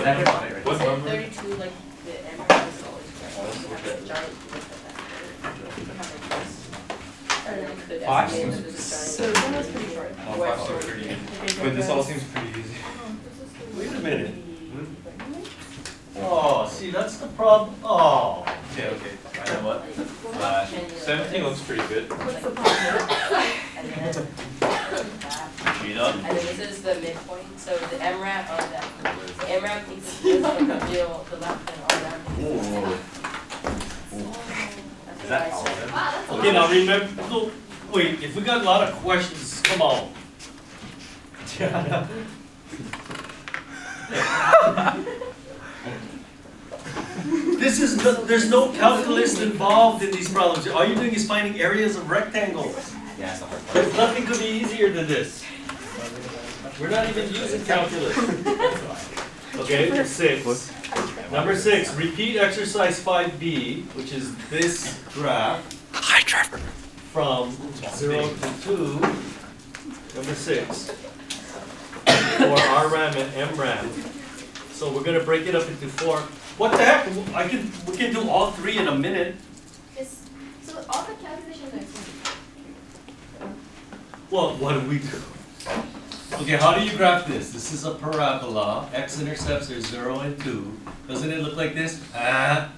Whatever. What number? 32, like the MRI is always correct. You have a giant list of that. And then could Five estimate seems- that there's a giant. So that was pretty short. Oh, 5 seems pretty easy. But this all seems pretty easy. Wait a minute. Oh, see, that's the problem. Oh. Okay, okay. You know what? 17 looks pretty good. What's the problem? And then that. Read up. And then this is the midpoint, so the MRAP on that. The MRAP thinks it's from the deal, the left and RRAP thinks it's Is that all of it? Okay, now remember, no, wait, if we got a lot of questions, come on. This is, there's no calculus involved in these problems. All you're doing is finding areas of rectangles. Yeah, it's the hard part. There's nothing could be easier than this. We're not even using calculus. Okay, 6. Number 6, repeat exercise 5B, which is this graph. Hi, Trevor. From 0 to 2. Number 6. For RRAM and MRAM. So we're going to break it up into 4. What the heck? We can do all 3 in a minute. So all the calculations are simple. Well, what do we do? Okay, how do you graph this? This is a parabola. X-intercepts are 0 and 2. Doesn't it look like this? I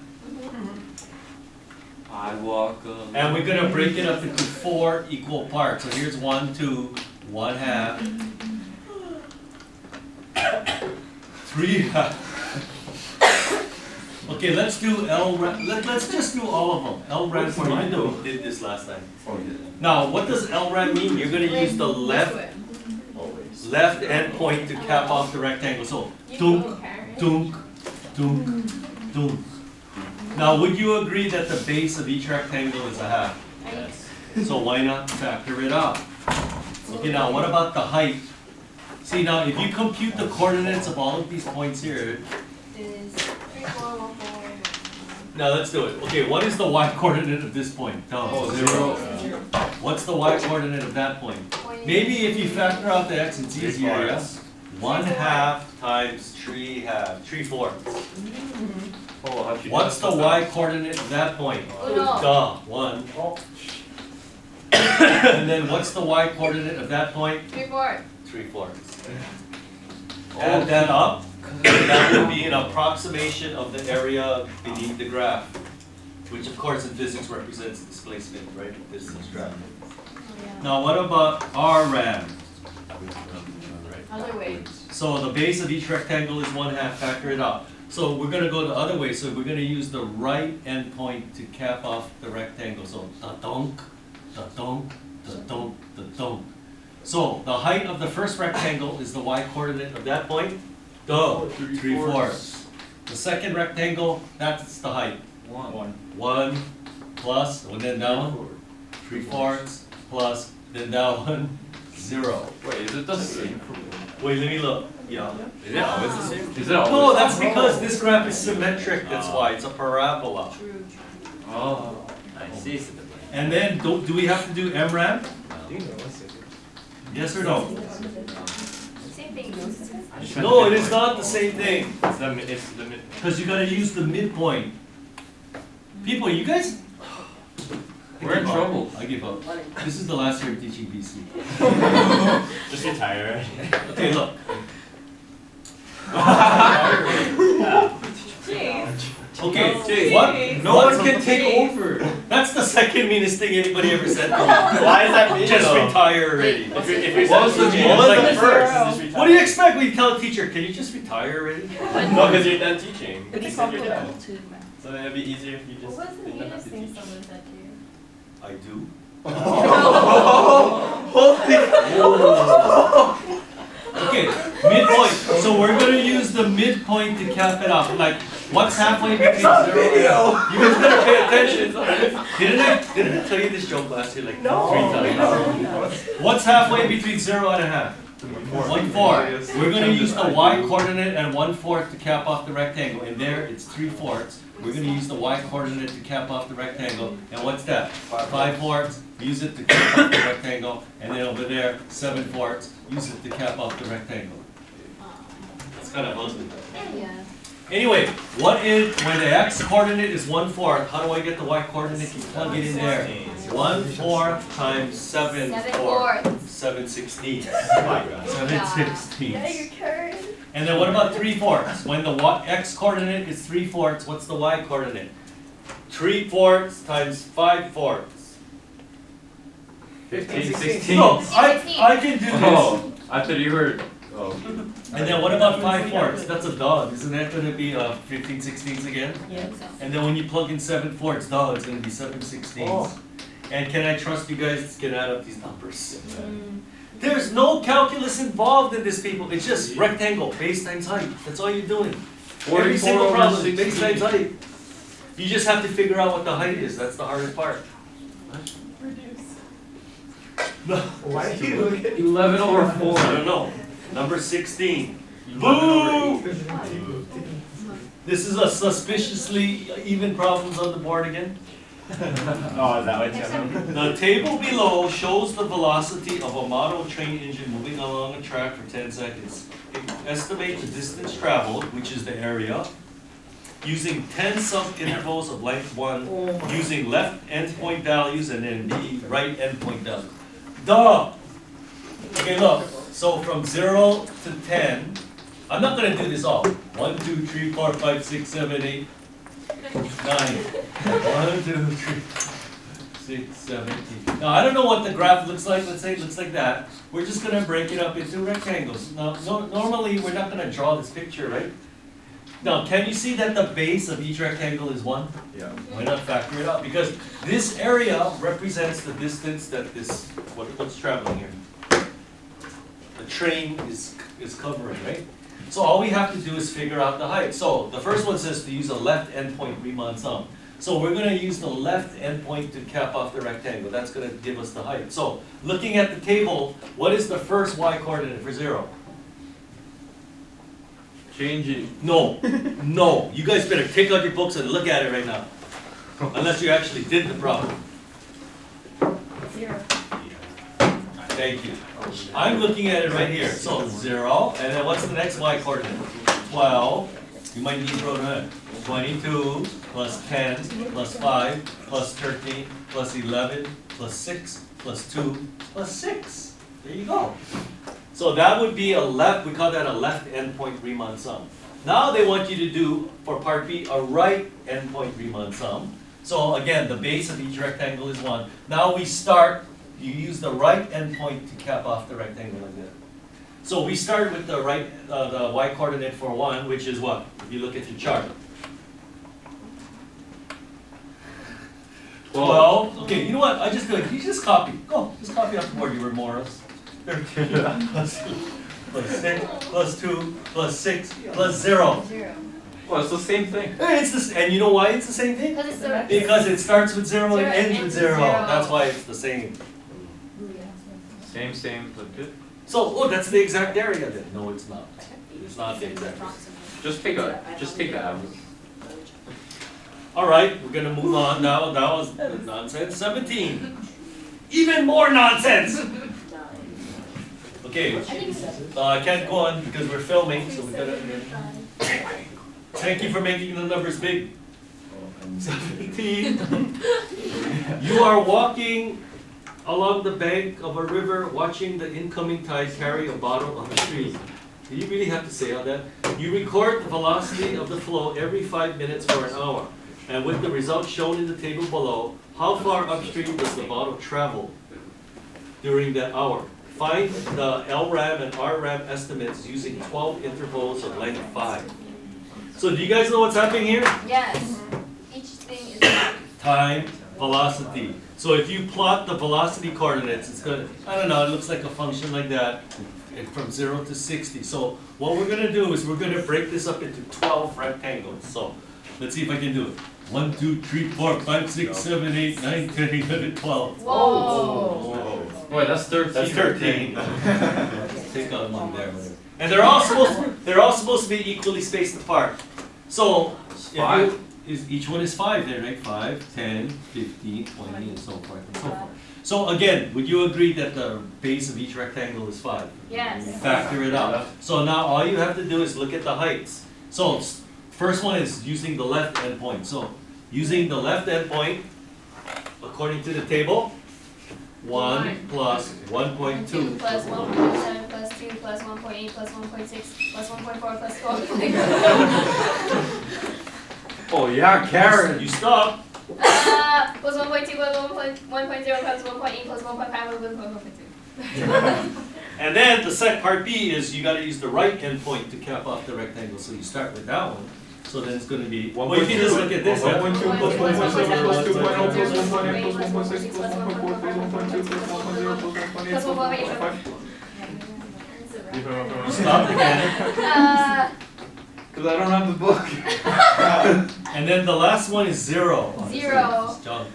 walk And we're going to break it up into 4 equal parts. So here's 1, 2, 1/2, 3/2. Okay, let's do LRAM. Let's just do all of them. LRAM for you. I know we did this last time. Now, what does LRAM mean? You're going to use the left endpoint to cap off the rectangle. So, dunk, dunk, dunk, dunk. Now, would you agree that the base of each rectangle is a half? Yes. So why not factor it out? Okay, now what about the height? See, now if you compute the coordinates of all of these points here, Is 3, 4, 1, 4. now let's do it. Okay, what is the y-coordinate of this point? Tell us. 0. What's the y-coordinate of that point? Maybe if you factor out the x, it's easier, yes? 1/2 times 3/2, 3/4. What's the y-coordinate of that point? Uno. Duh, 1. And then what's the y-coordinate of that point? 3, 4. 3/4. Add that up, and that would be an approximation of the area beneath the graph, which of course in physics represents displacement, right? Distance traveled. Now what about RRAM? Other way. So the base of each rectangle is 1/2, factor it out. So we're gonna go the other way, so we're gonna use the right endpoint to cap off the rectangle. So da-dunk, da-dunk, da-dunk, da-dunk. So the height of the first rectangle is the y-coordinate of that point. Duh, 3/4. The second rectangle, that's the height. 1 plus, and then down, 3/4 plus, then down, 0. Wait, is it the same? Wait, let me look. Yeah. Is it always the same? Is it always No, the that's same? because this graph is symmetric, that's why, it's a parabola. True. Oh, I see. And then, do we have to do MRAM? Yes or no? Same thing. No, it is not the same thing, It's the mid. because you gotta use the midpoint. People, you guys? We're in trouble. I give up. This is the last year of teaching BC. Just retire. Okay, look. Okay, what? No one can take over. That's the second meanest thing anybody ever said to me. Why is that mean? Just though? retire already. If you're What was the meanest, what was like the first, zero? just retire. What do you expect when you tell a teacher, can you just retire already? No, because you're done teaching. It'd be You said you're done. comfortable too, man. So then it'd be easier if you just What was the didn't have meanest to thing teach. someone said to you? I do. Holy. Okay, midpoint. So we're gonna use the midpoint to cap it off. Like, what's halfway between 0 and You guys better pay attention. Didn't I tell you this joke last year like 3 times? What's halfway between 0 and 1/2? 1/4. We're gonna use the y-coordinate and 1/4 to cap off the rectangle. And there, it's 3/4. We're gonna use the y-coordinate to cap off the rectangle. And what's that? 5/4. Use it to cap off the rectangle. And then over there, 7/4. Use it to cap off the rectangle. It's kind of ugly. Yeah. Anyway, when the x coordinate is 1/4, how do I get the y coordinate? You plug it in there. 1/4 times 7/4. 7/16. Oh my god. 7/16. Yeah, your turn. And then what about 3/4? When the x coordinate is 3/4, what's the y coordinate? 3/4 times 5/4. 15, 16. No, I can do this. Oh, I thought you were. Oh. And then what about 5/4? That's a dog. Isn't that going to be 15/16 again? Yeah. And then when you plug in 7/4, it's going to be 7/16. Oh. And can I trust you guys can add up these numbers? There's no calculus involved in this, people. It's just rectangle, base times height. That's all you're doing. Every 44 single over problem is 16. base times height. You just have to figure out what the height is. That's the hardest part. No. Why did you look at 11 over 4? I don't know. Number 16. Boo! This is a suspiciously even problems on the board again. Oh, is that what you The table below shows the velocity of a model train engine moving along a track for 10 seconds. Estimate the distance traveled, which is the area, using 10 sub-intervals of length 1, using left endpoint values and then the right endpoint values. Duh! Okay, look. So from 0 to 10, I'm not going to do this all. 1, 2, 3, 4, 5, 6, 7, 8, 9. 1, 2, 3, 6, 7, 8. Now, I don't know what the graph looks like. Let's say it looks like that. We're just going to break it up into rectangles. Now, normally, we're not going to draw this picture, right? Now, can you see that the base of each rectangle is 1? Yeah. Why not factor it out? Because this area represents the distance that what's traveling here. The train is covering, right? So all we have to do is figure out the height. So the first one says to use a left endpoint Riemann sum. So we're going to use the left endpoint to cap off the rectangle. That's going to give us the height. So looking at the table, what is the first y coordinate for 0? Change it. No, no. You guys better take out your books and look at it right now. Unless you actually did the problem. 0. Thank you. I'm looking at it right here. So 0, and then what's the next y coordinate? 12. You might need to throw it in. 22 plus 10 plus 5 plus 13 plus 11 plus 6 plus 2 plus 6. There you go. So that would be we call that a left endpoint Riemann sum. Now they want you to do, for part B, a right endpoint Riemann sum. So again, the base of each rectangle is 1. Now we start, you use the right endpoint to cap off the rectangle like that. So we start with the the y coordinate for 1, which is what? If you look at your chart. 12. Okay, you know what? You just copy. Go, just copy off the board, you remorse. 13 plus 6 plus 2 plus 6 plus 0. 0. Well, it's the same thing. It's this, and you know why it's the same thing? Because it's the Because it starts with 0 and Zero ends with 0. 0. That's why it's the same. Same, but good. So, that's the exact area then. No, it's not. It's not the exact area. Just take the average. All right, we're gonna move on now. That was nonsense. 17. Even more nonsense. Okay, I can't go on because we're filming, so we gotta. Thank you for making the numbers big. 17. You are walking along the bank of a river, watching the incoming tide carry a bottle on the stream. Do you really have to say all that? You record the velocity of the flow every 5 minutes for an hour. And with the results shown in the table below, how far upstream does the bottle travel during that hour? Find the LRAM and RRAM estimates using 12 intervals of length 5. So do you guys know what's happening here? Yes. Each thing is Time, velocity. So if you plot the velocity coordinates, it's going to, I don't know, it looks like a function like that from 0 to 60. So what we're going to do is we're going to break this up into 12 rectangles. So let's see if I can do it. 1, 2, 3, 4, 5, 6, 7, 8, 9, 10, 11, 12. Whoa. Wait, that's 13. That's 13. Take out one there. And they're all supposed to be equally spaced apart. So if you, is, each one is 5 then, right? 5, 10, 15, 20, and so forth and so forth. So again, would you agree that the base of each rectangle is 5? Yes. Factor it out. So now all you have to do is look at the heights. So first one is using the left endpoint. So using the left endpoint, according to the table, 1 plus 1.2 2 plus 1.7 plus 2 plus 1.8 plus 1.6 plus 1.4 plus 12. Oh yeah, Karen. You stop. Plus 1.2 plus 1.0 plus 1.8 plus 1.5 plus 1.2. And then the part B is you got to use the right endpoint to cap off the rectangle. So you start with that one. So then it's going to be. Well, you can just look at this. 1.2 plus 1.7 plus 2.0 plus 1.8 plus 1.6 plus 1.4 plus 1.2 plus 1.0 plus 1.8 plus 1.5. Stop again. Because I don't have the book. And then the last one is 0. 0. Junk.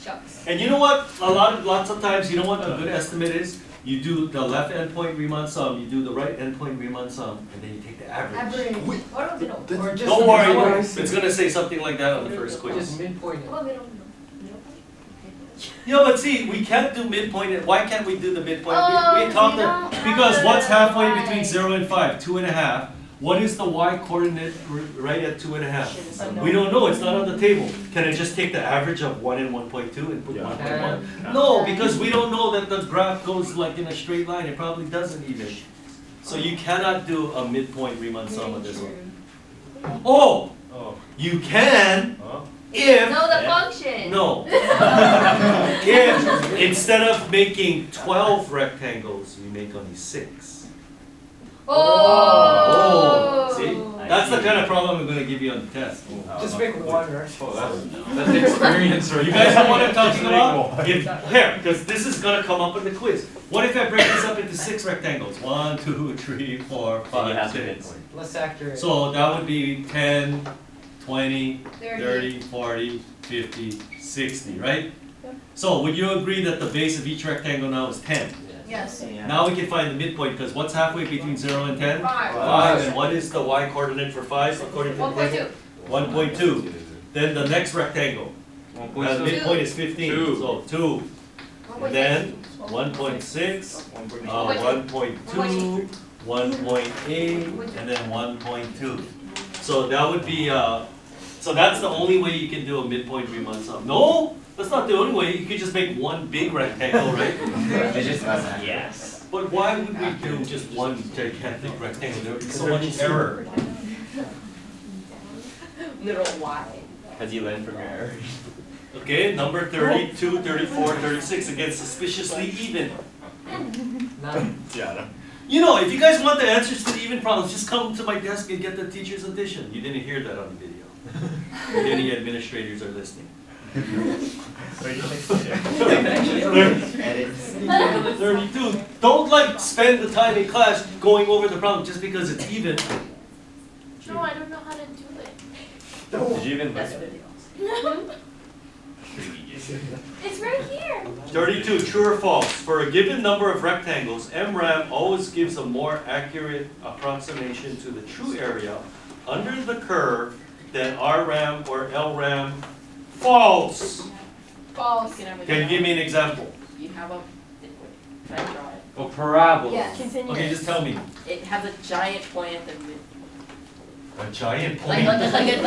Shucks. And you know what? Lots of times, you know what a good estimate is? You do the left endpoint Riemann sum, you do the right endpoint Riemann sum, and then you take the average. Don't worry, it's gonna say something like that on the first quiz. Just midpoint. Yeah, but see, we can't do midpoint. Why can't we do the midpoint? Oh, We talked we don't because have what's the halfway y. between 0 and 5? 2.5. What is the y coordinate right at 2.5? We don't know, it's not on the table. Can I just take the average of 1 and 1.2 and put 1.1? No, because we don't know that the graph goes like in a straight line. It probably doesn't even. So you cannot do a midpoint Riemann sum of this one. Oh! You can if... Know the function. No. If instead of making 12 rectangles, you make only 6. Oh. See? That's the kind of problem I'm going to give you on the test. Just make one, right? Oh, that's experience right You guys know what I'm talking about? Here, because this is going to come up in the quiz. What if I break this up into 6 rectangles? 1, 2, 3, 4, 5, 6. Let's factor it. So that would be 10, 20, 30, 40, 50, 60, right? So would you agree that the base of each rectangle now is 10? Yes. Now we can find the midpoint, because what's halfway between 0 and 10? 5. 5. And what is the y coordinate for 5 according to the table? 1.2. 1.2. Then the next rectangle. The midpoint is 15. So 2. And then 1.6, 1.2, 1.8, and then 1.2. So that would be, so that's the only way you can do a midpoint Riemann sum. No, that's not the only way. You could just make one big rectangle, right? Yes. But why would we do just one gigantic rectangle? There would be so much error. Little y. Has you learned from your error? Okay, number 32, 34, 36, again, suspiciously even. Yeah. You know, if you guys want the answers to the even problems, just come to my desk and get the teacher's edition. You didn't hear that on the video. If any administrators are listening. 32. Don't like spend the time in class going over the problem just because it's even. No, I don't know how to do it. Did you even That's listen? videos. It's right here. 32, true or false? For a given number of rectangles, MRAM always gives a more accurate approximation to the true area under the curve than RRAM or LRAM. False! False. Can you give me an example? You have a, can I draw it? Oh, parabola. Yes. Okay, just tell me. It has a giant point at the mid. A giant Like point. a giant.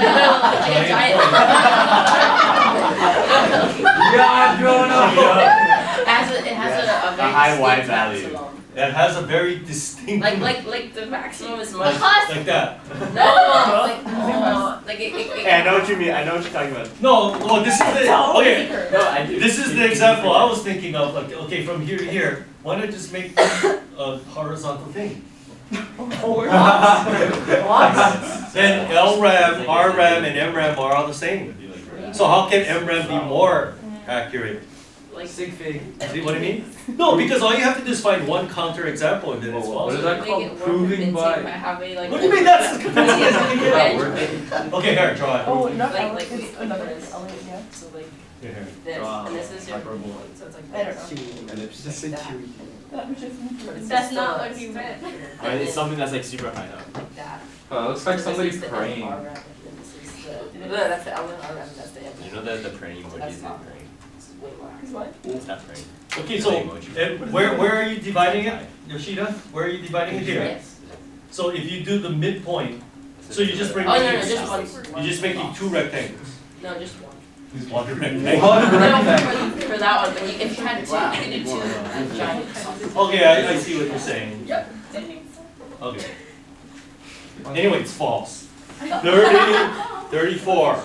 Yeah, I'm growing up. It has a very high Y distinct value. maximum. That has a very distinct. Like the maximum is much. Like that. No, like it. Hey, I know what you mean. I know what you're talking about. No, well, this is the. Okay. No, I do. This is the example I was thinking of. Like, okay, from here to here, why not just make a horizontal thing? Then LRAM, RRAM, and MRAM are all the same. So how can MRAM be more accurate? Like Sig fig. See what I mean? No, because all you have to do is find one counterexample and then it's What is false. that make called? it more Proving convincing by. by having like. What do you mean that's Wedge. Okay, here, draw it. Oh, not Like- Elliot, like it's we- another this. Elliot, yeah. So like Here. this, Draw and this is your hyperbola. point, so it's like I don't this. know. And it's just Like that. That was just But it's That's still not a- what he meant. I mean, it's something that's like super high up. Like that. Looks like This somebody is the praying. LR, and this is the That's the element RM, that's the You element. know that the praying emoji That's isn't not- praying. It's way more. It's what? It's not praying. Okay, so where are you dividing it, Yoshida? Where are you dividing it here? Yes. So if you do the midpoint, so you just bring Oh, no, it no, here. just one. You're just making two rectangles. No, just one. One rectangle. No, for that one, but if you had two, you could do two giant. Okay, I see what you're saying. Yep. Okay. Anyway, it's false. 30, 34.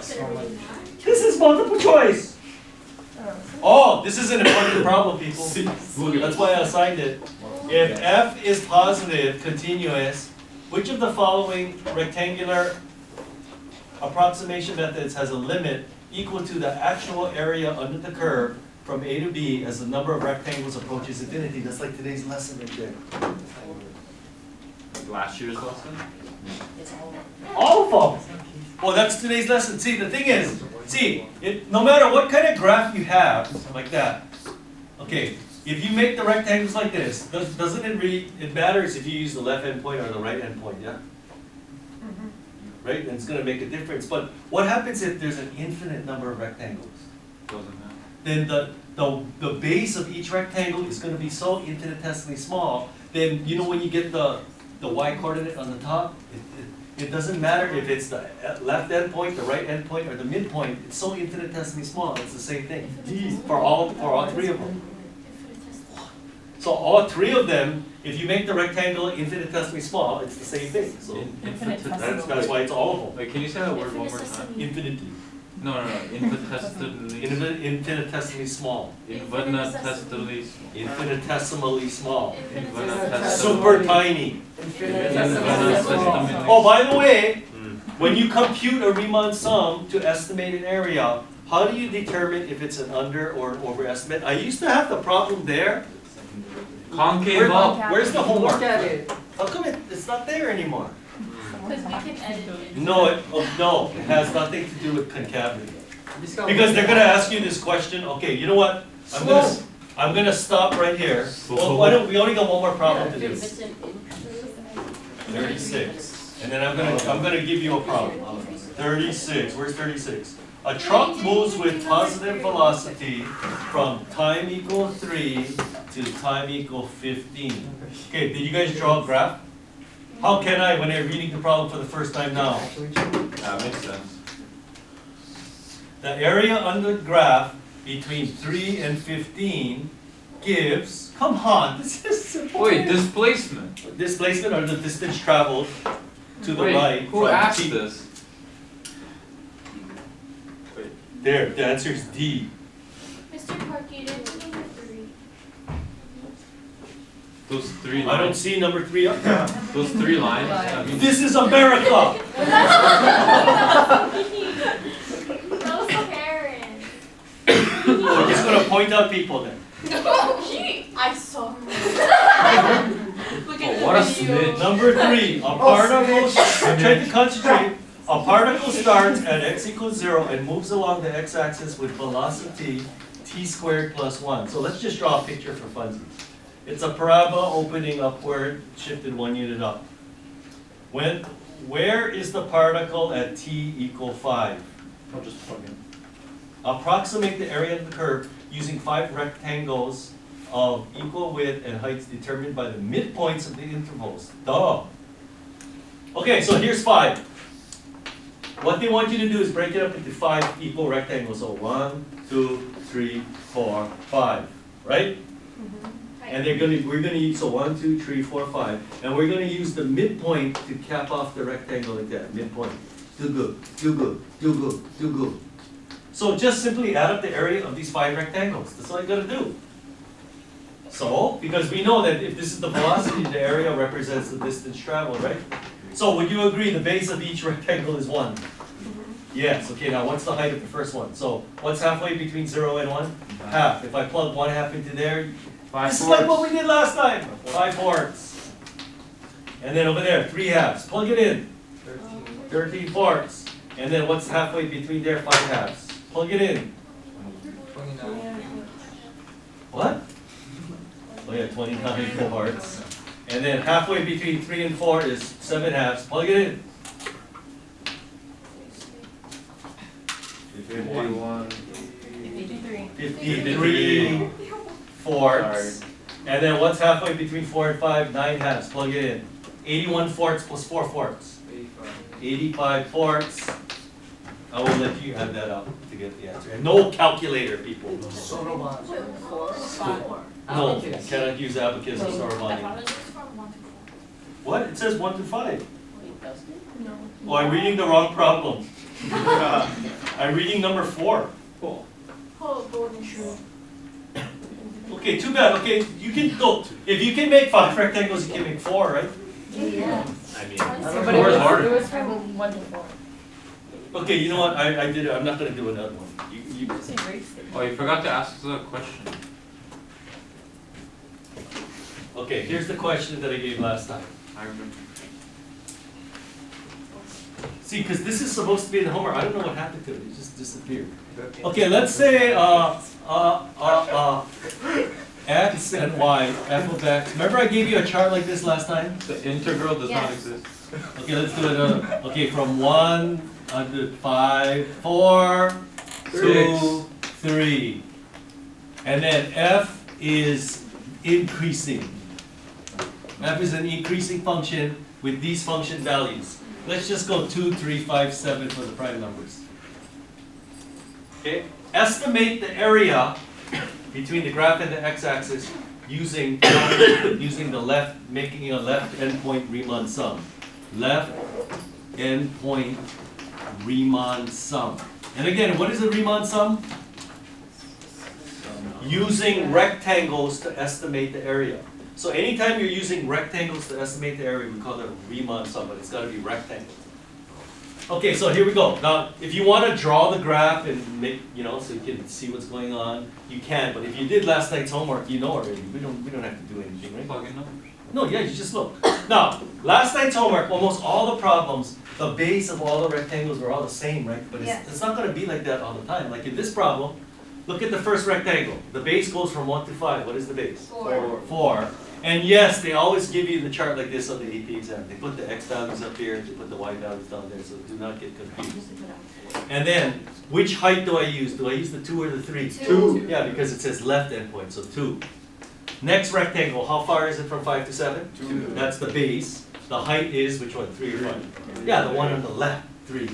This is multiple choice. Oh, this is an important problem, people. That's why I assigned it. If f is positive, continuous, which of the following rectangular approximation methods has a limit equal to the actual area under the curve from A to B as the number of rectangles approaches infinity? That's like today's lesson right there. Last year's lesson? It's all. All of them. Well, that's today's lesson. See, the thing is, no matter what kind of graph you have, like that, okay, if you make the rectangles like this, doesn't it really, it matters if you use the left end point or the right end point, yeah? Right, and it's gonna make a difference, but what happens if there's an infinite number of rectangles? Doesn't matter. Then the base of each rectangle is gonna be so infinitesimally small, then you know when you get the y coordinate on the top, it doesn't matter if it's the left end point, the right end point, or the midpoint, it's so infinitesimally small, it's the same thing. For all three of them. So all three of them, if you make the rectangle infinitesimally small, it's the same thing. So that's why it's all of them. Wait, can you say that word one more time? Infinitely. No, infinitesimally. Infinitesimally small. Infinitesimally. Infinitesimally small. Infinitesimally. Super tiny. Infinitesimally. Oh, by the way, when you compute a Riemann sum to estimate an area, how do you determine if it's an under or an overestimate? I used to have the problem there. Concave up. Where's the homework? How come it's not there anymore? Because we can edit it. No, it has nothing to do with concavity. Because they're gonna ask you this question. Okay, you know what? I'm gonna stop right here. Well, why don't we only got one more problem to do? If it's an inch. 36. And then I'm gonna give you a problem. 36. Where's 36? A truck moves with positive velocity from time equal 3 to time equal 15. Okay, did you guys draw a graph? How can I when I'm reading the problem for the first time now? That makes sense. The area under the graph between 3 and 15 gives, come on, this is simple. Wait, displacement. Displacement or the distance traveled to the Wait, right. who from asked T. this? There, the answer is D. Mr. Park, you didn't do number 3. Those three I don't lines. see number 3 up there. Those three lines. That means This is America! That was so Karen. We're just gonna point out people then. I saw her. Look at what a the video. snitch. Number 3, a particle, I'm trying to concentrate. A particle starts at x equals 0 and moves along the x-axis with velocity t squared plus 1. So let's just draw a picture for funsies. It's a parabola opening upward, shifted 1 unit up. Where is the particle at t equal 5? I'll just plug in. Approximate the area of the curve using 5 rectangles of equal width and heights determined by the midpoints of the intervals. Duh. Okay, so here's 5. What they want you to do is break it up into 5 equal rectangles. So 1, 2, 3, 4, 5, right? And we're gonna use, so 1, 2, 3, 4, 5, and we're gonna use the midpoint to cap off the rectangle like that, midpoint. Do good, do good, do good, do good. So just simply add up the area of these 5 rectangles. That's all you gotta do. So, because we know that if this is the velocity, the area represents the distance traveled, right? So would you agree the base of each rectangle is 1? Yes, okay, now what's the height of the first one? So what's halfway between 0 and 1? Half. If I plug 1/2 into there, 5 this is like what fourths. we did last time. 5/4. And then over there, 3/2. Plug it in. 13/4. And then what's halfway between there? 5/2. Plug it in. 29. What? Oh yeah, 29/4. And then halfway between 3 and 4 is 7/2. Plug it in. 51. 53 fourths. And then what's halfway between 4 and 5? 9 halves. Plug it in. 81 fourths plus 4 fourths. 85 fourths. I will let you add that up to get the answer. And no calculator, people. No, cannot use abacus or Sorobani. What? It says 1 to 5. Oh, I'm reading the wrong problem. I'm reading number 4. Okay, too bad. Okay, you can go. If you can make 5 rectangles, you can make 4, right? Yeah. I mean, But it was from 1 to 4. Okay, you know what? I did it. I'm not going to do another one. You Oh, you forgot to ask the question. Okay, here's the question that I gave last time. I remember. See, because this is supposed to be in the homework. I don't know what happened to it. It just disappeared. Okay, let's say x and y, f of x. Remember I gave you a chart like this last time? The integral does not Yes. exist. Okay, let's do it. Okay, from 1 to 5, 4, 2, 3. And then f is increasing. F is an increasing function with these function values. Let's just go 2, 3, 5, 7 for the prime numbers. Okay, estimate the area between the graph and the x-axis using the left, making a left endpoint Riemann sum. Left endpoint Riemann sum. And again, what is a Riemann sum? Using rectangles to estimate the area. So anytime you're using rectangles to estimate the area, we call it a Riemann sum, but it's got to be rectangle. Okay, so here we go. Now, if you want to draw the graph and make, so you can see what's going on, you can. But if you did last night's homework, you know already. We don't have to do anything, right? Plug in numbers. No, yeah, you just look. Now, last night's homework, almost all the problems, the base of all the rectangles were all the same, right? But it's not going to be like that all the time. Like in this problem, look at the first rectangle. The base goes from 1 to 5. What is the base? 4. 4. And yes, they always give you the chart like this on the AP exam. They put the x values up here, they put the y values down there, so do not get confused. And then, which height do I use? Do I use the 2 or the 3? 2. Yeah, because it says left endpoint, so 2. Next rectangle, how far is it from 5 to 7? 2. That's the base. The height is, which one? 3 or 5? Yeah, the one on the left, 3.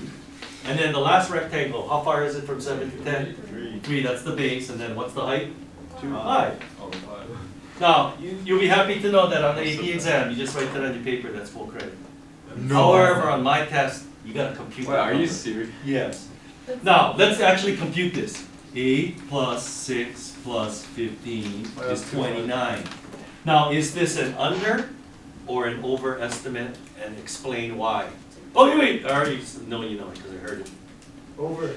And then the last rectangle, how far is it from 7 to 10? 3, that's the base, and then what's the height? 2. 5. Oh, 5. Now, you'll be happy to know that on the AP exam, you just write that on your paper, that's full credit. No. However, on my test, you gotta compute Wait, that are you number. serious? Yes. Now, let's actually compute this. 8 plus 6 plus 15 is 29. Now, is this an under or an overestimate, and explain why? Oh, wait, I already know you know it because I heard it. Over.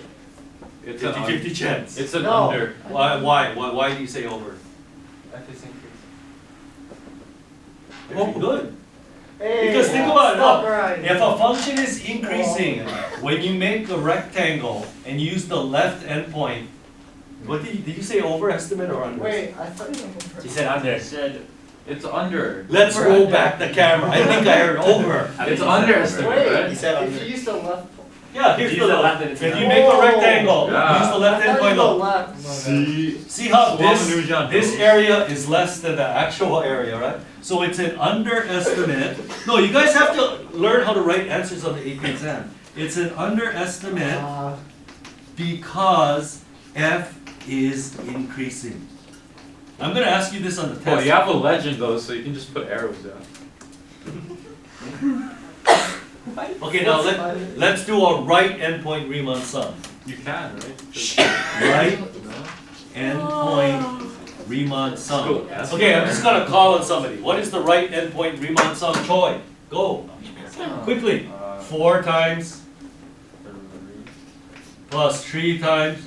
It's an 50-50 chance. It's an No. under. Why do you say over? F is increasing. Oh, good. Hey, Because think about it, stop look, right. if a function is increasing, when you make a rectangle and use the left endpoint, what did you say, overestimate or under? Wait, I thought He said under. It's under. Let's roll back the camera. I think I heard over. It's underestimate, Wait, right? He said if under. you use the left. Yeah, here's Use the the left. left and it's If an you under. make a rectangle, Yeah. use the left I thought endpoint. you go Look, left. see how Swap this area is less than the actual area, right? So it's an underestimate. No, you guys have to learn how to write answers on the AP exam. It's an underestimate because f is increasing. I'm going to ask you this on the test. Well, you have a legend though, so you can just put arrows down. Okay, now let's do a right endpoint Riemann sum. You can, right? Right No? endpoint Riemann sum. Cool. That's Okay, I'm just going to call on somebody. What is the right endpoint Riemann sum? Choi, go. Quickly. 4 times plus 3 times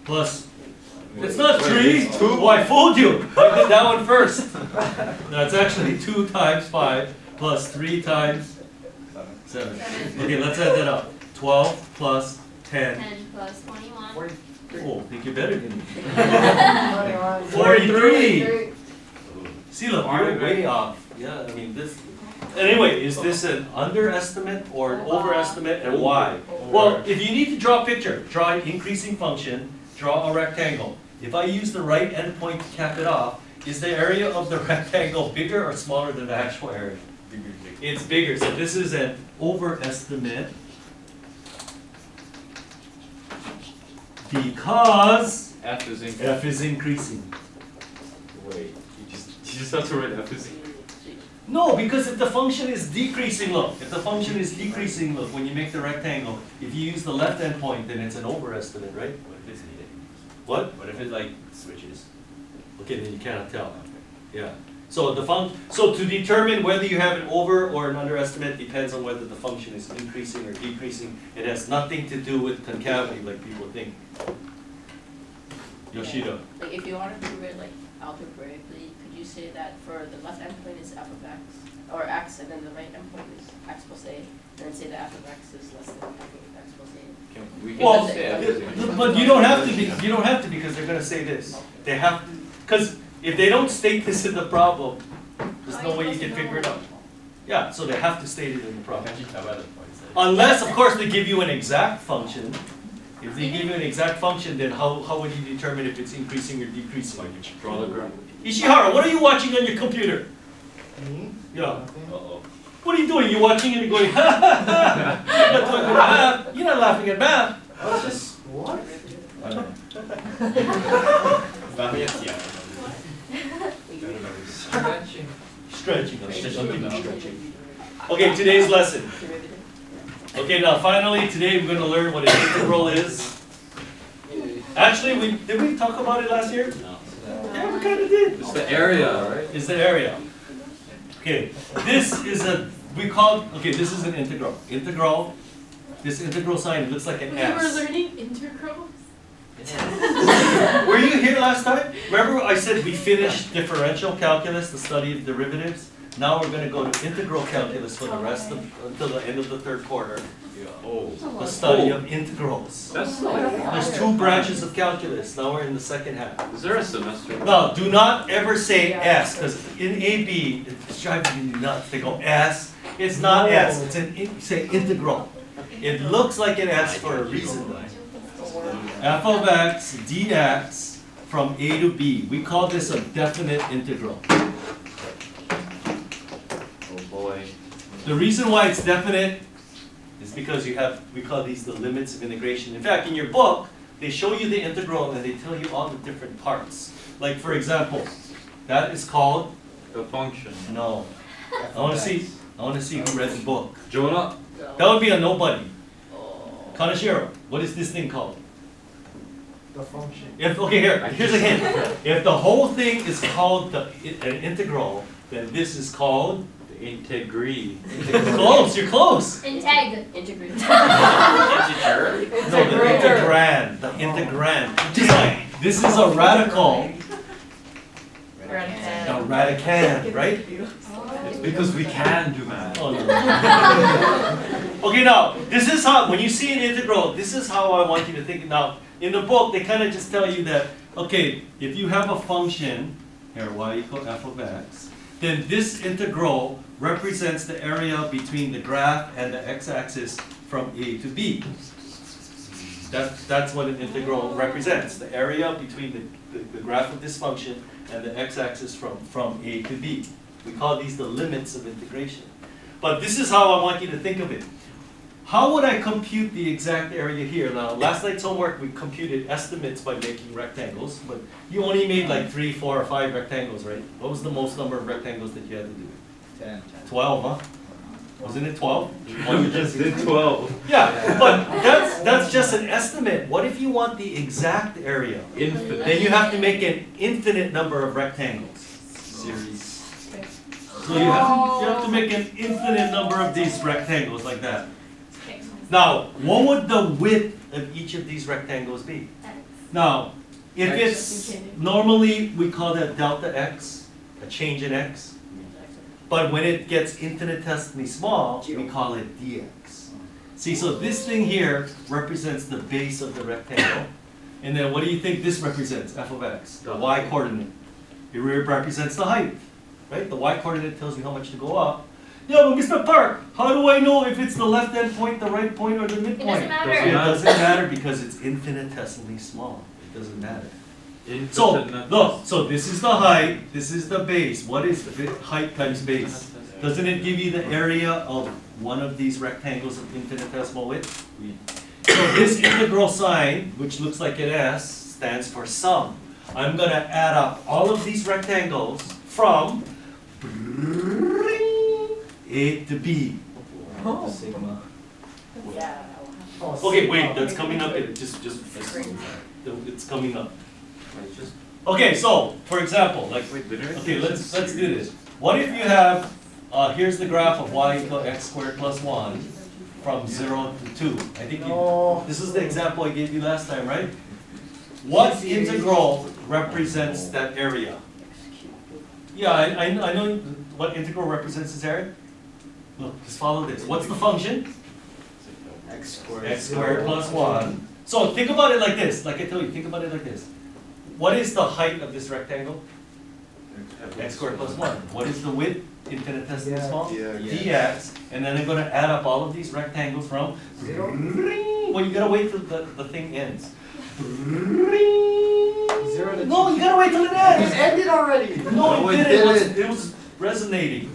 plus. It's not 3. Oh, I fooled you. I did that one first. That's actually 2 times 5 plus 3 times 7. Okay, let's add that up. 12 plus 10. 10 plus 21. Oh, I think you're better than me. 21. 43. See, look, you're way off. Yeah, I mean this. Anyway, is this an underestimate or an overestimate, and why? Well, if you need to draw a picture, draw an increasing function, draw a rectangle. If I use the right endpoint to cap it off, is the area of the rectangle bigger or smaller than the actual area? It's bigger, so this is an overestimate because F is in. f is increasing. Wait, you just have to write F is in. No, because if the function is decreasing, look, if the function is decreasing, look, when you make the rectangle, if you use the left endpoint, then it's an overestimate, right? What if it's needed? What? What if it like switches? Okay, then you cannot tell. Yeah. So so to determine whether you have an over or an underestimate depends on whether the function is increasing or decreasing. It has nothing to do with concavity like people think. Yoshida. Like if you wanted to prove it like algebraically, could you say that for the left endpoint is f of x, or x, and then the right endpoint is x plus a, and then say that f of x is less than f of x plus a? We can Well, just say F is in. but you don't have to be. You don't have to because they're going to say this. They have to, because if they don't state this in the problem, there's no way you can figure it out. Yeah, so they have to state it in the problem. Can't you tell by the points that? Unless, of course, they give you an exact function. If they give you an exact function, then how would you determine if it's increasing or decreasing? Draw the graph. Ishihara, what are you watching on your computer? Me? Yeah. Uh-oh. What are you doing? You're watching it and going, ha ha ha! You're not talking about math. You're not laughing at math. What's this? What? Stretching. Stretching. Stretching. Okay, today's lesson. Okay, now finally, today we're going to learn what an integral is. Actually, did we talk about it last year? No. Yeah, we kind of did. It's the area, right? Is the area. Okay, this is this is an integral. Integral, this integral sign looks like an We were S. learning integrals. Were you here last time? Remember I said we finished differential calculus, the study of derivatives? Now we're going to go to integral calculus for the rest of, until the end of the third quarter. Oh. The study of integrals. That's There's 2 branches of calculus. Now we're in the second half. Is there a semester? Now, do not ever say S, because in AB, it's driving me nuts. They go S. It's not S. It's say integral. It looks like an S for a reason. F of x dx from A to B. We call this a definite integral. Oh boy. The reason why it's definite is because we call these the limits of integration. In fact, in your book, they show you the integral and they tell you all the different parts. Like for example, that is called, The function. no. I want to see who read the book. Jonah? That would be a nobody. Kanashiro, what is this thing called? The function. Here's a hint. If the whole thing is called an integral, then this is called The integree. close. You're close. Integ. Integrate. Integer? No, the integrand. The integrand. Just like this is a radical. A radicand, right? It's because we can do math. Oh, no. Okay, now this is how when you see an integral, this is how I want you to think. Now, in the book, they kind of just tell you that okay, if you have a function here, y equal f of x, then this integral represents the area between the graph and the x-axis from A to B. That's what an integral represents, the area between the graph of this function and the x-axis from A to B. We call these the limits of integration. But this is how I want you to think of it. How would I compute the exact area here? Now, last night's homework, we computed estimates by making rectangles, but you only made like 3, 4, or 5 rectangles, right? What was the most number of rectangles that you had to do? 10. 12, huh? Wasn't it 12? Or you just Did 12. Yeah, but that's just an estimate. What if you want the exact area? Infinite. Then you have to make an infinite number of rectangles. Series. So you have to make an infinite number of these rectangles like that. Now, what would the width of each of these rectangles be? Now, if it's normally we call that delta x, a change in x. But when it gets infinitesimally small, we call it dx. See, so this thing here represents the base of the rectangle. And then what do you think this represents, f of x? The y-coordinate. It represents the height, right? The y-coordinate tells you how much to go up. Yeah, but Mr. Park, how do I know if it's the left endpoint, the right point, or the midpoint? matter. It doesn't matter because it's infinitesimally small. It doesn't matter. So, look, so this is the height, this is the base. What is height times base? Doesn't it give you the area of one of these rectangles of infinitesimal width? So this integral sign, which looks like an S, stands for sum. I'm gonna add up all of these rectangles from A to B. Sigma. Yeah. Okay, wait, that's coming up. It's coming up. Okay, so for example, like, okay, let's do this. What if you have, here's the graph of y equal x squared plus 1 from 0 to 2. I think this is the example I gave you last time, right? What integral represents that area? Yeah, I know what integral represents this area. Look, just follow this. What's the function? X squared. X squared plus 1. So think about it like this. Like I told you, think about it like this. What is the height of this rectangle? X squared plus 1. What is the width? Infinitesimally small? Dx. And then I'm going to add up all of these rectangles from 0. Well, you got to wait till the thing ends. 0 to No, you got to wait till it It ends. ended already. No, it didn't. It was resonating.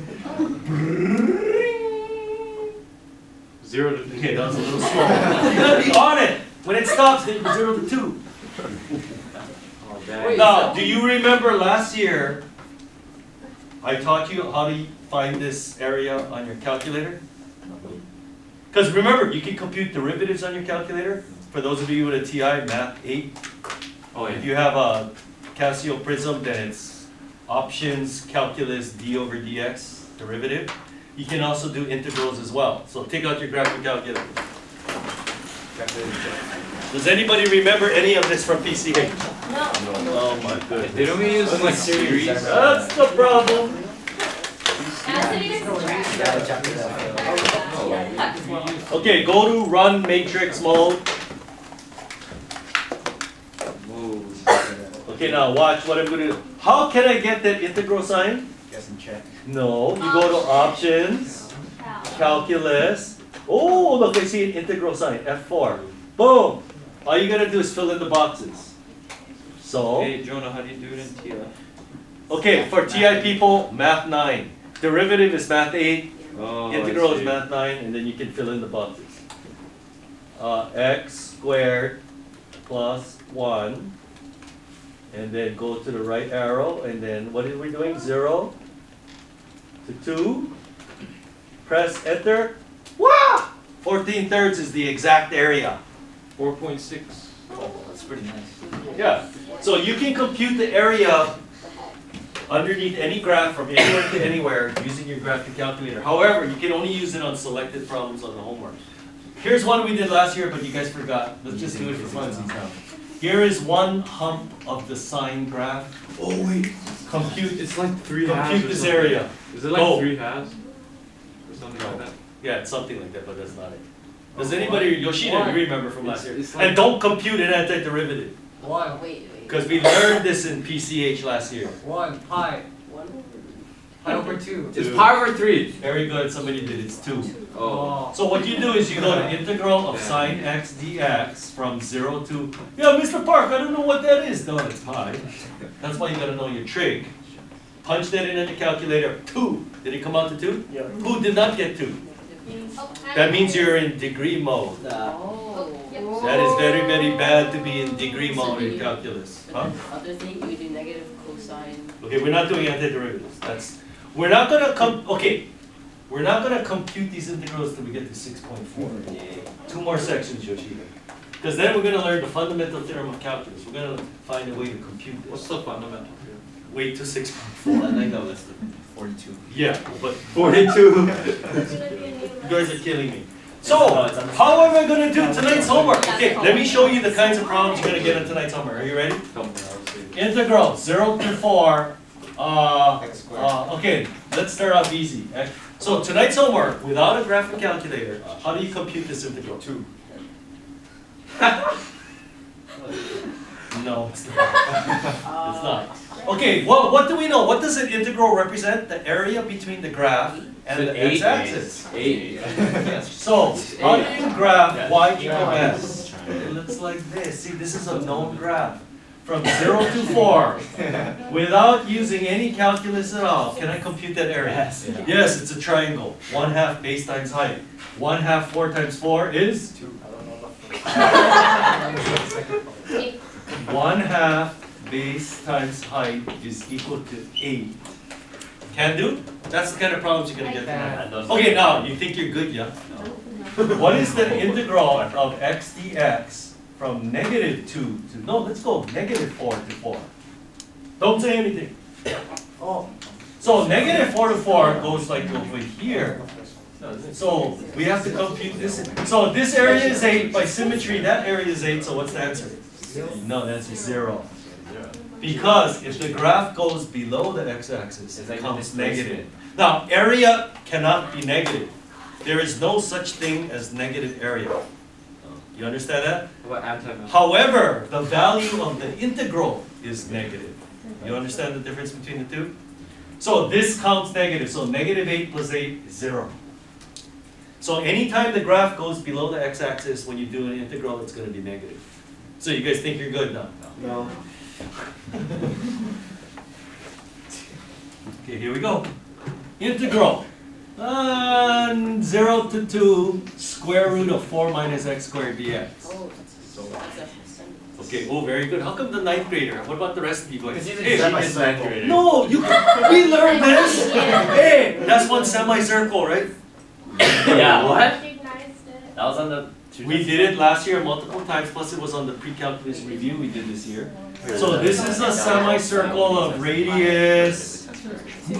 0 to Okay, that was a little slow. You gotta be on it. When it stops, then 0 to 2. Oh, dang. Now, do you remember last year I taught you how to find this area on your calculator? Because remember, you can compute derivatives on your calculator. For those of you with a TI, Math 8. Oh, If yeah. you have a Casio Prism, then it's options calculus d over dx derivative. You can also do integrals as well. So take out your graphic calculator. Does anybody remember any of this from PCH? No. Oh my goodness. They don't use like series. That's the problem. Okay, go to run matrix mode. Okay, now watch what I'm going to do. How can I get that integral sign? Guess and check. No, you go to options, calculus. Oh, look, I see an integral sign, F4. Boom. All you gotta do is fill in the boxes. So, Hey, Jonah, how do you do it in TI? okay, for TI people, Math 9. Derivative is Math 8. Oh, Integral I is see. Math 9, and then you can fill in the boxes. X squared plus 1. And then go to the right arrow, and then what are we doing? 0 to 2. Press enter. Wow! 14/3 is the exact area. 4.6. Oh, that's pretty nice. Yeah. So you can compute the area underneath any graph from anywhere to anywhere using your graphic calculator. However, you can only use it on selected problems on the homework. Here's one we did last year, but you guys forgot. Let's just do it for funsies now. Here is one hump of the sine graph. Oh wait. Compute It's like 3 halves. compute or this something. area. Is it like Oh. 3 halves? Or something like that? Yeah, it's something like that, but that's not it. Does anybody, Yoshida, you remember from last year? It's like- And don't compute an antiderivative, One. Wait. because we learned this in PCH last year. 1 pi. 1 Pi over 2. It's pi over 3. Very good, somebody did, it's 2. Oh. So what you do is you go to integral of sine x dx from 0 to, yeah, Mr. Park, I don't know what that is. No, it's pi. That's why you gotta know your trig. Punch that in the calculator, 2. Did it come out to 2? Yeah. Who did not get 2? That means you're in degree mode. Oh. That is very, very bad to be in degree mode in calculus. Huh? Other thing, you would do negative cosine. Okay, we're not doing antiderivatives. We're not gonna we're not gonna compute these integrals till we get to 6.4. 2 more sections, Yoshida. Because then we're gonna learn the fundamental theorem of calculus. We're gonna find a way to compute What's this. the fundamental here? Wait to 6.4. I think that was the 42. Yeah, but 42. You guys are killing me. So, how am I gonna do tonight's homework? Okay, let me show you the kinds of problems you're gonna get on tonight's homework. Are you ready? Come on, I'll see. Integral 0 to 4. X squared. Okay, let's start off easy. So tonight's homework, without a graphic calculator, how do you compute this integral? 2. No, it's not. It's not. Okay, well, what do we know? What does an integral represent? The area between the graph and the Eight, x-axis. 8. So, how do you graph Yeah. y equal s? It looks like this. See, this is a known graph. From 0 to 4, without using any calculus at all. Can I compute that area? Yes. Yes, it's a triangle. 1/2 base times height. 1/2 4 times 4 is? 1/2 base times height is equal to 8. Can do? That's the kind of problems you're gonna get tonight. Okay, now, you think you're good, yeah? What is the integral of x dx from -2 to, no, let's go -4 to 4. Don't say anything. Oh. So -4 to 4 goes like over here. So we have to compute this. So this area is 8 by symmetry, that area is 8, so what's the answer? No, the answer is 0. Because if the graph goes below the x-axis, it becomes negative. Now, area cannot be negative. There is no such thing as negative area. You understand that? What about anti-math? However, the value of the integral is negative. You understand the difference between the two? So this counts negative, so -8 plus 8 is 0. So anytime the graph goes below the x-axis, when you do an integral, it's going to be negative. So you guys think you're good now? No. Okay, here we go. Integral. 0 to 2 square root of 4 minus x squared dx. Oh, that's a percentage. Okay, oh, very good. How come the 9th grader? What about the rest of you guys? Because Hey, semi-circle. no, we learned this. Hey, that's one semicircle, right? Yeah, what? Recognized it. That was on the. We did it last year multiple times, plus it was on the pre-calculus review we did this year. So this is a semicircle of radius.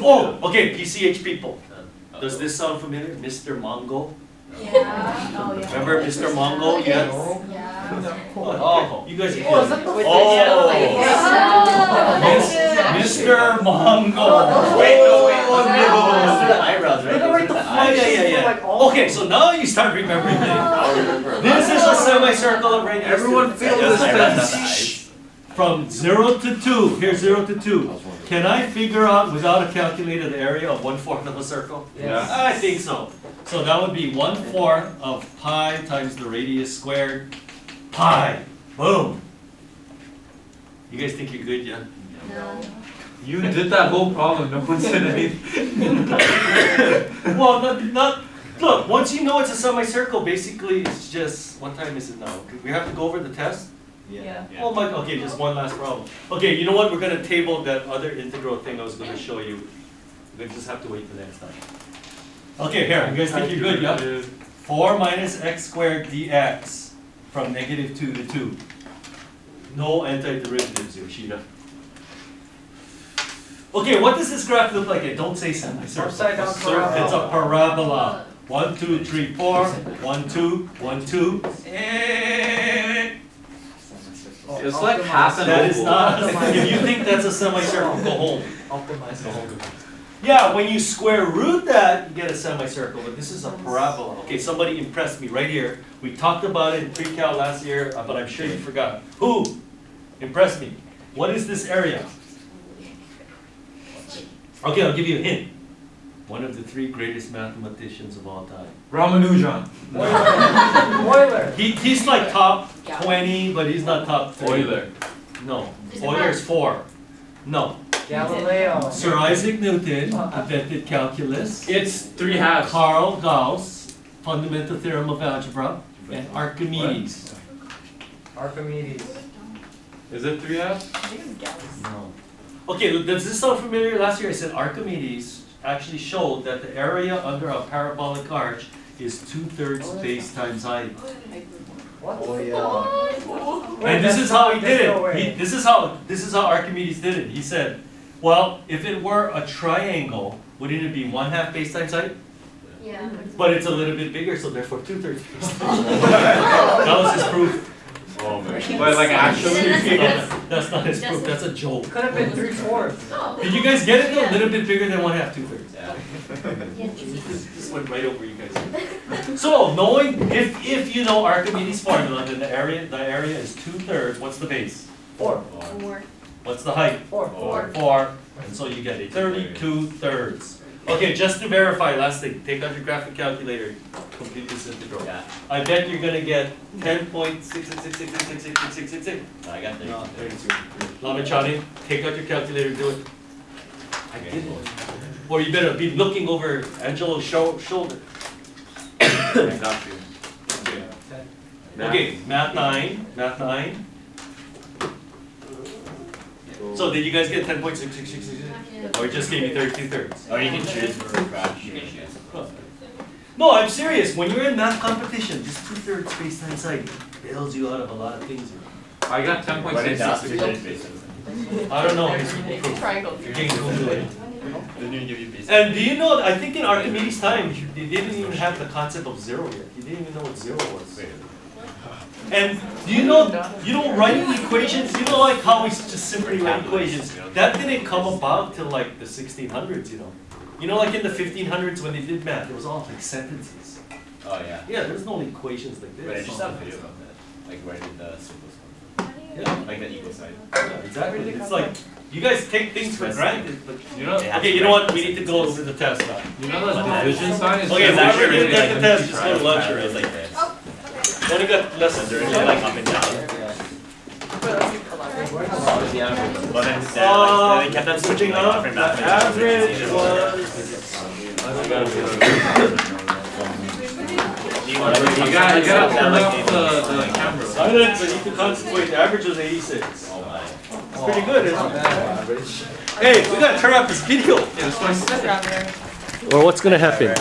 Oh, okay, PCH people. Does this sound familiar? Mr. Mongo? Yeah. Oh, yeah. Remember Mr. Mongo? Yes. Yeah. Oh, you guys are Oh, is good. that the Oh, Oh, Mr. Mongo. Wait, no, wait. Oh, That's for the no. eyebrows, right? Oh, yeah. Okay, so now you start remembering things. This is a semicircle of radius. Everyone feel Just this eyebrows, not the fence. eyes. From 0 to 2, here's 0 to 2. Can I figure out without a calculator the area of 1/4 of a circle? Yeah. I think so. So that would be 1/4 of pi times the radius squared. Pi. Boom. You guys think you're good, yeah? No. You did that whole problem, no one said anything. Well, not. Look, once you know it's a semicircle, basically it's just, what time is it now? We have to go over the test? Yeah. Oh my, okay, just one last problem. Okay, you know what? We're gonna table that other integral thing I was gonna show you. We're gonna just have to wait for next time. Okay, here, you guys think you're good, yeah? 4 minus x squared dx from -2 to 2. No antiderivatives, Yoshida. Okay, what does this graph look like? Don't say semicircle. Upside down It's a parabola. 1, 2, 3, 4. 1, 2, 1, 2. It's like half an That is oval. not, if you think that's a semicircle, go home. Optimize the whole. Yeah, when you square root that, you get a semicircle, but this is a parabola. Okay, somebody impressed me right here. We talked about it in pre-cal last year, but I'm sure you forgot. Who impressed me? What is this area? Okay, I'll give you a hint. One of the 3 greatest mathematicians of all time. Ramanujan. Euler. He's like top 20, but he's not top 30. Euler. No, Euler's 4. No. Galileo. Sir Isaac Newton invented calculus. It's 3 halves. Carl Gauss, fundamental theorem of algebra, and Archimedes. Archimedes. Is it 3 halves? No. Okay, does this sound familiar? Last year I said Archimedes actually showed that the area under a parabolic arch is 2/3 base times height. What? Oh, yeah. And this is how he did There's no it. way. This is how Archimedes did it. He said, well, if it were a triangle, wouldn't it be 1/2 base times height? Yeah. But it's a little bit bigger, so therefore 2/3 base times height. That was his proof. Oh man. But like actually, That's not his proof, that's a joke. Could have been 3/4. Oh. Did you guys get it? A little bit bigger than 1/2, 2/3. Yeah. This went right over you guys. So knowing if you know Archimedes' formula, then the area is 2/3. What's the base? 4. 4. What's the height? 4. 4. And so you get a 32/3. Okay, just to verify, last thing, take out your graphic calculator, complete this integral. Yeah. I bet you're gonna get 10.6666666666. I got No, 32. 32. Lamachani, take out your calculator, do it. I did it. Or you better be looking over Angelo's shoulder. I got you. Okay, math 9. So did you guys get 10.6666? Or it just gave you 32/3? Or you can choose for crash. You can choose. No, I'm serious. When you're in math competition, just 2/3 space time side bails you out of a lot of things. I got Write it down, 10.66. 2/3 basis. I don't know. Triangle. You're getting Google. Then you give you basis. And do you know, I think in Archimedes' time, they didn't even have the concept of zero yet. He didn't even know what zero was. And do you know, writing equations, you know like how we just simply write equations, that didn't come about till like the 1600s, you know. You know like in the 1500s when they did math, it was all like sentences. Oh yeah. Yeah, there's no equations like But I this. just saw a video about that. Like writing the circles. Yeah, Like the equal sign. yeah, exactly. It's like, you guys take things for granted, but You know, okay, you know what? We need to go over the test now. you know the division sign is Okay, just now we're actually gonna take the test. identity Just go to triangle. lunch It's already. like this. Oh, okay. Only got less than They're 30. like up and down. But then they kept that switching Switching like up, different the mathematics. average was. You want to You gotta turn off the camera. Silence, I need to concentrate. The average was 86. Oh my. It's pretty good, isn't it? Hey, we gotta turn off this video. Yeah, that's what I said. Or what's gonna happen?